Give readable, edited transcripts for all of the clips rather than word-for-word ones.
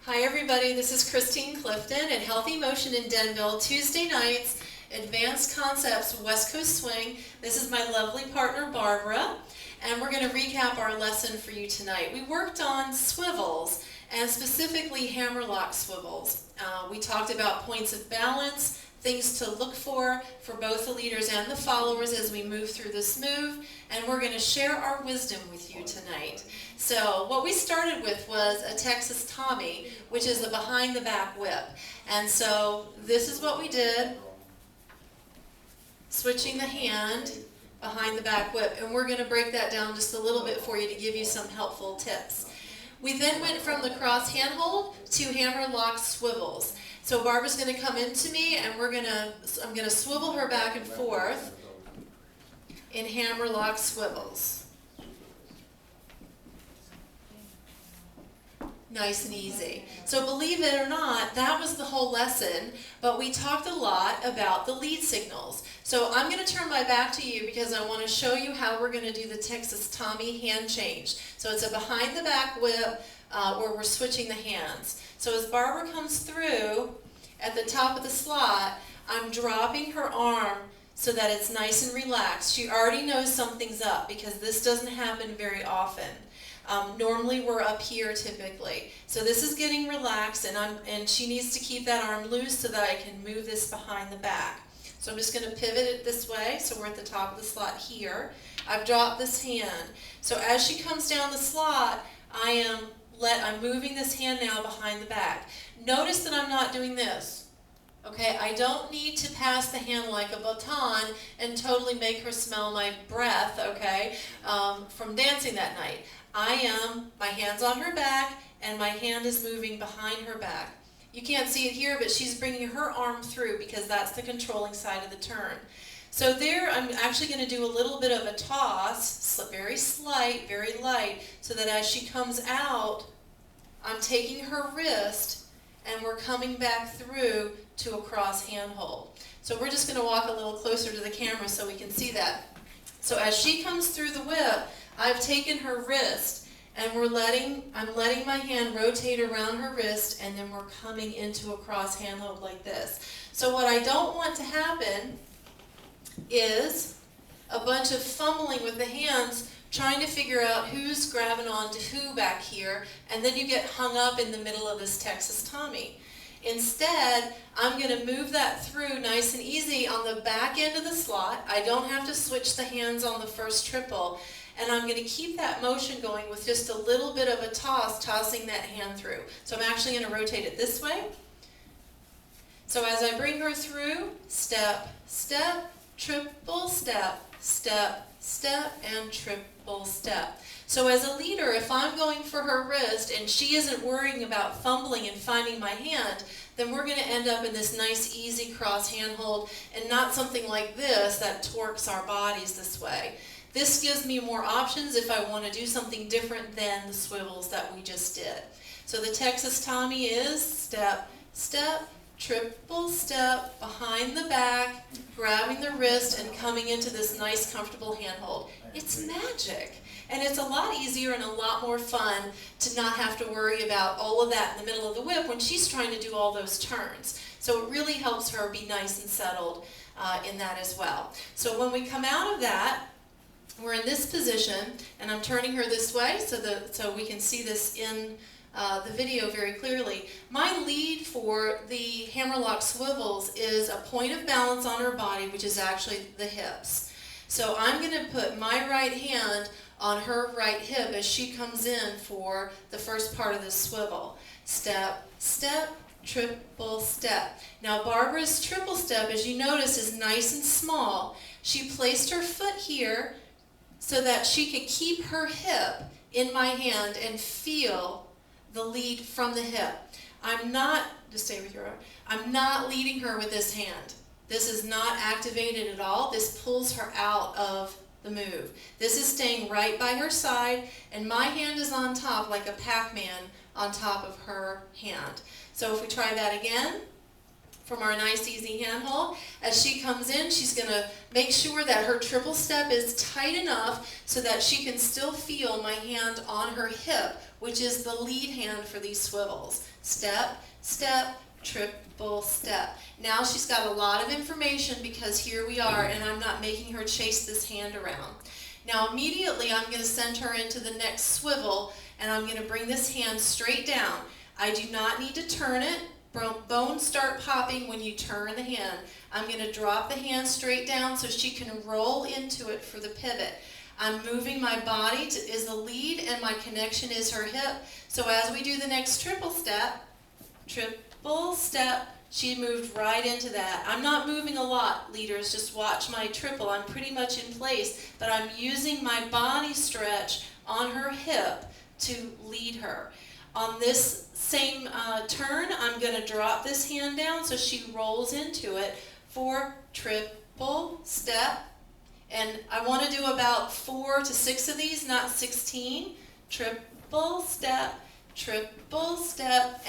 Hi everybody, this is Christine Clifton at Healthy Motion in Denville, Tuesday nights, Advanced Concepts West Coast Swing. This is my lovely partner Barbara, and we're going to recap our lesson for you tonight. We worked on swivels, and specifically Hammerlock swivels. We talked about points of balance, things to look for both the leaders and the followers as we move through this move, and we're going to share our wisdom with you tonight. So what we started with was a Texas Tommy, which is a behind the back whip. And so this is what we did, switching the hand behind the back whip, and we're going to break that down just a little bit for you to give you some helpful tips. We then went from the cross handhold to Hammerlock swivels. So Barbara's going to come into me, and I'm going to swivel her back and forth in Hammerlock swivels. Nice and easy. So believe it or not, that was the whole lesson, but we talked a lot about the lead signals. So I'm going to turn my back to you because I want to show you how we're going to do the Texas Tommy hand change. So it's a behind the back whip where we're switching the hands. So as Barbara comes through at the top of the slot, I'm dropping her arm so that it's nice and relaxed. She already knows something's up because this doesn't happen very often. Normally we're up here typically. So this is getting relaxed, and she needs to keep that arm loose so that I can move this behind the back. So I'm just going to pivot it this way, so we're at the top of the slot here. I've dropped this hand. So as she comes down the slot, I'm moving this hand now behind the back. Notice that I'm not doing this. Okay, I don't need to pass the hand like a baton and totally make her smell my breath, okay, from dancing that night. My hand's on her back, and my hand is moving behind her back. You can't see it here, but she's bringing her arm through because that's the controlling side of the turn. So there, I'm actually going to do a little bit of a toss, very slight, very light, so that as she comes out, I'm taking her wrist, and we're coming back through to a cross handhold. So we're just going to walk a little closer to the camera so we can see that. So as she comes through the whip, I've taken her wrist, and I'm letting my hand rotate around her wrist, and then we're coming into a cross handhold like this. So what I don't want to happen is a bunch of fumbling with the hands, trying to figure out who's grabbing onto who back here, and then you get hung up in the middle of this Texas Tommy. Instead, I'm going to move that through nice and easy on the back end of the slot. I don't have to switch the hands on the first triple. And I'm going to keep that motion going with just a little bit of a tossing that hand through. So I'm actually going to rotate it this way. So as I bring her through, step, step, triple step, step, step, and triple step. So as a leader, if I'm going for her wrist and she isn't worrying about fumbling and finding my hand, then we're going to end up in this nice easy cross handhold and not something like this that torques our bodies this way. This gives me more options if I want to do something different than the swivels that we just did. So the Texas Tommy is step, step, triple step, behind the back, grabbing the wrist, and coming into this nice comfortable handhold. It's magic. And it's a lot easier and a lot more fun to not have to worry about all of that in the middle of the whip when she's trying to do all those turns. So it really helps her be nice and settled in that as well. So when we come out of that, we're in this position, and I'm turning her this way so we can see this in the video very clearly. My lead for the Hammerlock swivels is a point of balance on her body, which is actually the hips. So I'm going to put my right hand on her right hip as she comes in for the first part of the swivel. Step, step, triple step. Now Barbara's triple step, as you notice, is nice and small. She placed her foot here so that she could keep her hip in my hand and feel the lead from the hip. I'm not leading her with this hand. This is not activated at all. This pulls her out of the move. This is staying right by her side, and my hand is on top like a Pac-Man on top of her hand. So if we try that again, from our nice easy handhold. As she comes in, she's going to make sure that her triple step is tight enough so that she can still feel my hand on her hip which is the lead hand for these swivels. Step, step, triple step. Now she's got a lot of information because here we are and I'm not making her chase this hand around. Now immediately I'm going to send her into the next swivel and I'm going to bring this hand straight down. I do not need to turn it. Bones start popping when you turn the hand. I'm going to drop the hand straight down so she can roll into it for the pivot. I'm moving my body is the lead and my connection is her hip. So as we do the next triple step, she moved right into that. I'm not moving a lot, leaders, just watch my triple. I'm pretty much in place, but I'm using my body stretch on her hip to lead her. On this same turn, I'm going to drop this hand down so she rolls into it for triple step. And I want to do about 4 to 6 of these, not 16. Triple step,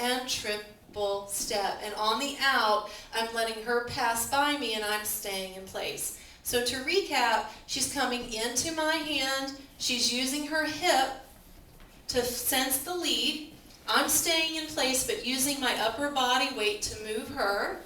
and triple step. And on the out, I'm letting her pass by me and I'm staying in place. So to recap, she's coming into my hand. She's using her hip to sense the lead. I'm staying in place but using my upper body weight to move her.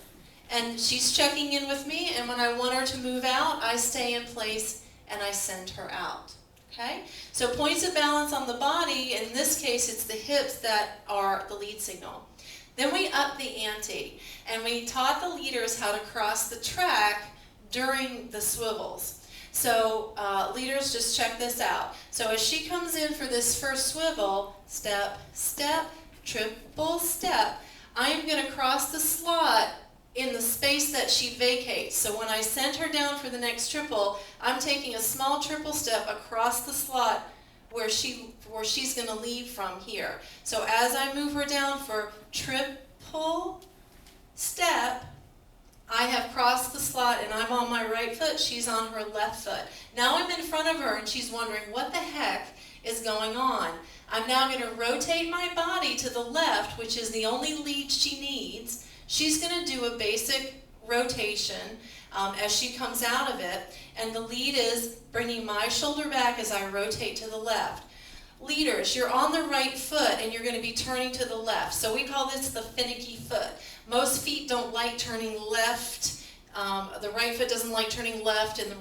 And she's checking in with me, and when I want her to move out, I stay in place and I send her out. Okay? So points of balance on the body, in this case it's the hips that are the lead signal. Then we up the ante, and we taught the leaders how to cross the track during the swivels. So leaders, just check this out. So as she comes in for this first swivel, step, step, triple step, I am going to cross the slot in the space that she vacates. So when I send her down for the next triple, I'm taking a small triple step across the slot where she's going to leave from here. So as I move her down for triple step, I have crossed the slot and I'm on my right foot, she's on her left foot. Now I'm in front of her and she's wondering what the heck is going on. I'm now going to rotate my body to the left, which is the only lead she needs. She's going to do a basic rotation as she comes out of it, and the lead is bringing my shoulder back as I rotate to the left. Leaders, you're on the right foot and you're going to be turning to the left. So we call this the finicky foot. Most feet don't like turning left. The right foot doesn't like turning left, and the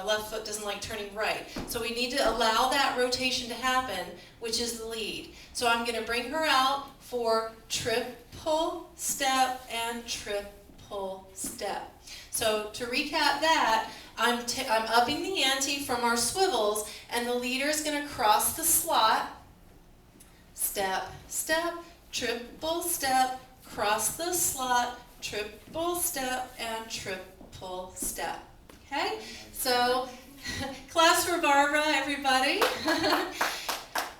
left foot doesn't like turning right. So we need to allow that rotation to happen, which is the lead. So I'm going to bring her out for triple step and triple step. So to recap that, I'm upping the ante from our swivels, and the leader is going to cross the slot, step, step, triple step, cross the slot, triple step, and triple step. Okay? So, class for Barbara, everybody.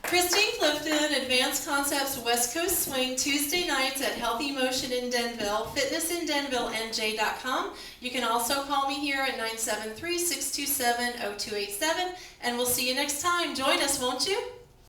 Christine Clifton, Advanced Concepts West Coast Swing, Tuesday nights at Healthy Motion in Denville, fitnessindenvillenj.com. You can also call me here at 973-627-0287, and we'll see you next time. Join us, won't you?